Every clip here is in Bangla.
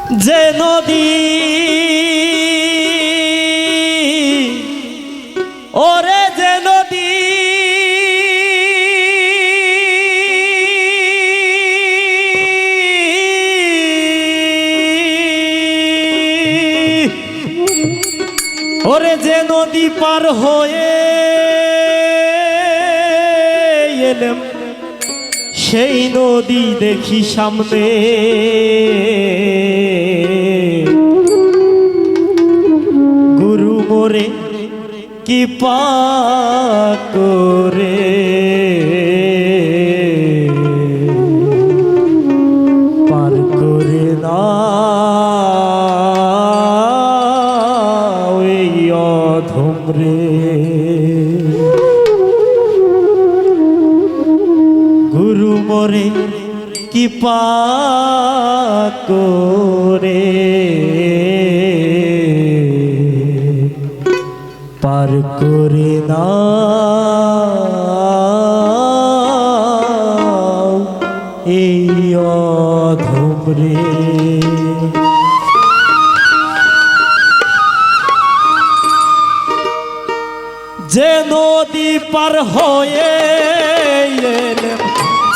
যে নদী ওরে যে নদী ওরে যে নদী পার হয়ে এলাম সেই নদী দেখি সামনে গুরু মোরে কি পাক করে পার করে না ওই অধম রে গুরু মোরে কি পাক করে পার করে না এই অধম রে যে নদী পার হয়ে এলাম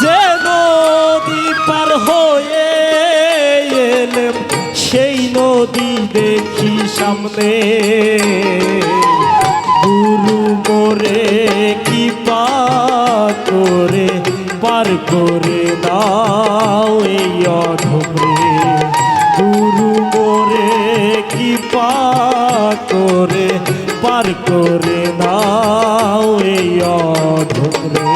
যে নদী পার হয়ে এলাম সেই নদী দেখি সামনে গুরু মোরে কি পাক করে পার করে দাও এই অধম রে গুরু মোরে কি পাক করে পার করে দাও এই অধম রে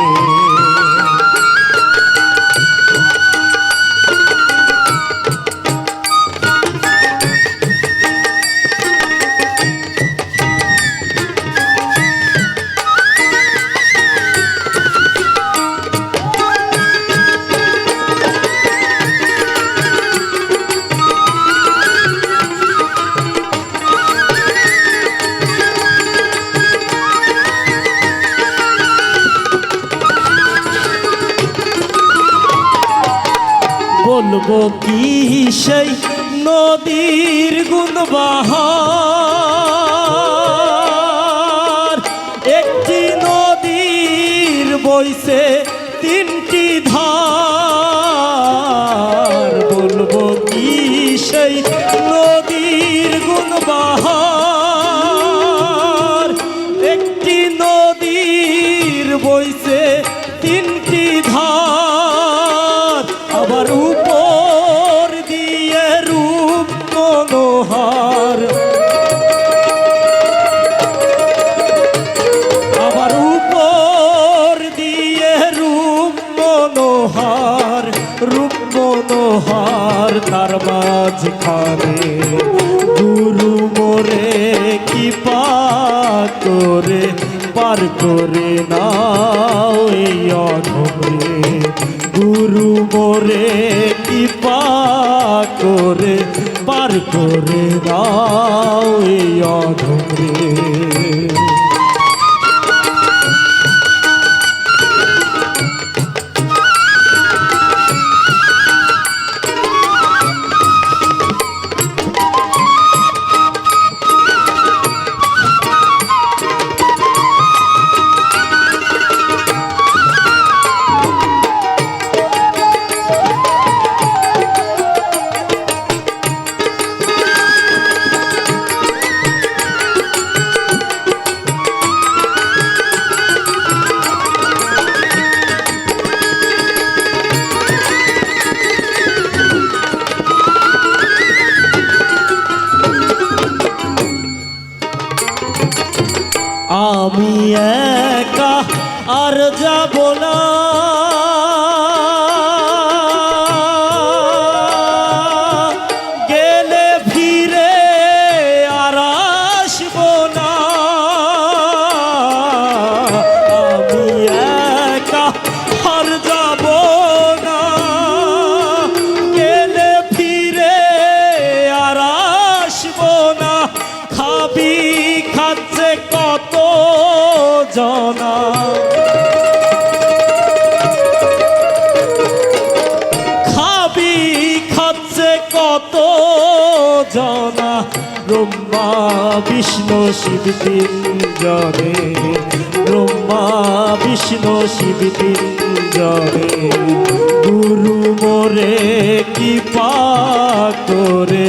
বলবো কি সেই নদীর গুণবাহার একটি নদীর বইছে তিনটি ধার বলবো কি সেই নদীর গুণবাহার একটি নদীর বইছে তিনটি ধার আবার উপর দিয়ে রূপ মনোহার আবার উপর দিয়ে রূপ মনোহার তার মাঝখানে গুরু মোরে কি পাক করে পার করে নাও এই অধম রে গুরু মোরে কি পাক করে পার করে দাও এই অধম রে আমি একা আর যাব না গেলে ফিরে আর আসব না আমি একা আর যাব না গেলে ফিরে আর আসব না খাবি খাচ্ছে কত জনা জনা ব্রহ্মা বিষ্ণু শিব তিনজনে ব্রহ্মা বিষ্ণু শিব তিনজনে গুরু মোরে কৃপা করে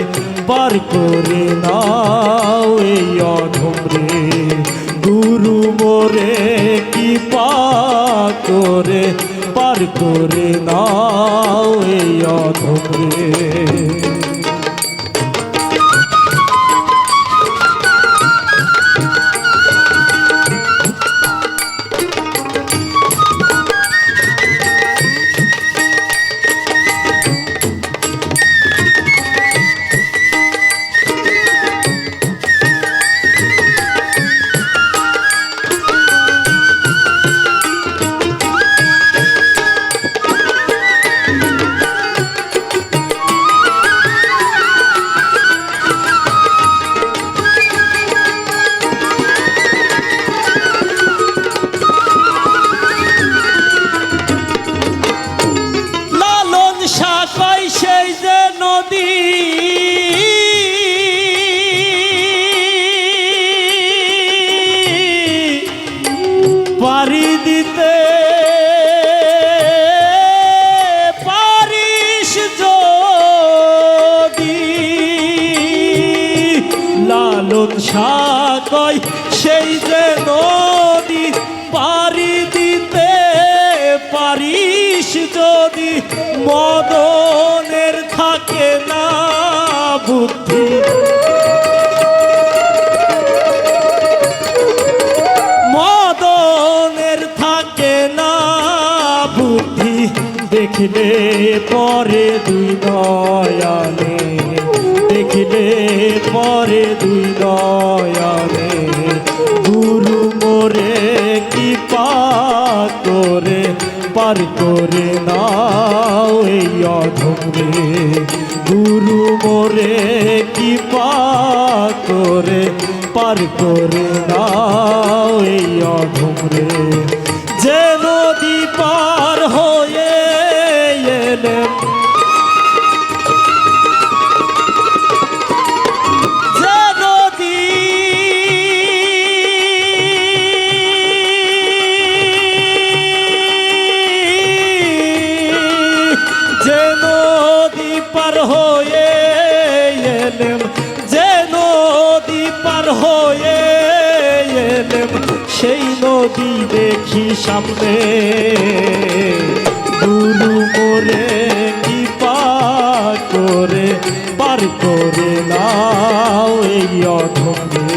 পার করে নাও এই অধম রে গুরু মোরে কৃপা করে পার করে নাও এই অধম রে সেই যে নদী পাড়ি দিতে পারিস যদি লালন সাকয় সেই যে নদী পাড়ি দিতে পারিস যদি মদনের থাকে না বুদ্ধি মদনের থাকে না বুদ্ধি দেখলে পরে দুই নয়নে দেখলে পরে দুই নয়নে গুরু মোরে কৃপা করে পার করে নাও এই অধম রে গুরু মোরে কৃপা করে পার করে নাও এই অধম রে যে নদী পার হয়ে এলেন যে নদী যে নদী পার হয়ে এলেম যে নদী পার হয়ে এলেম সেই নদী দেখি সামনে গুরু মোরে কৃপা করে পার করে নাও এই অধম রে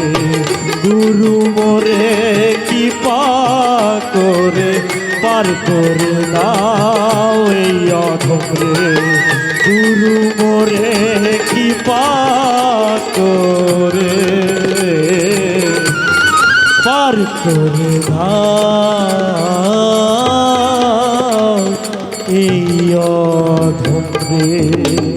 গুরু মোরে কৃপা করে পার করে নাও এই অধম রে গুরু মোরে কৃপা করে পার করে নাও এই অধম রে।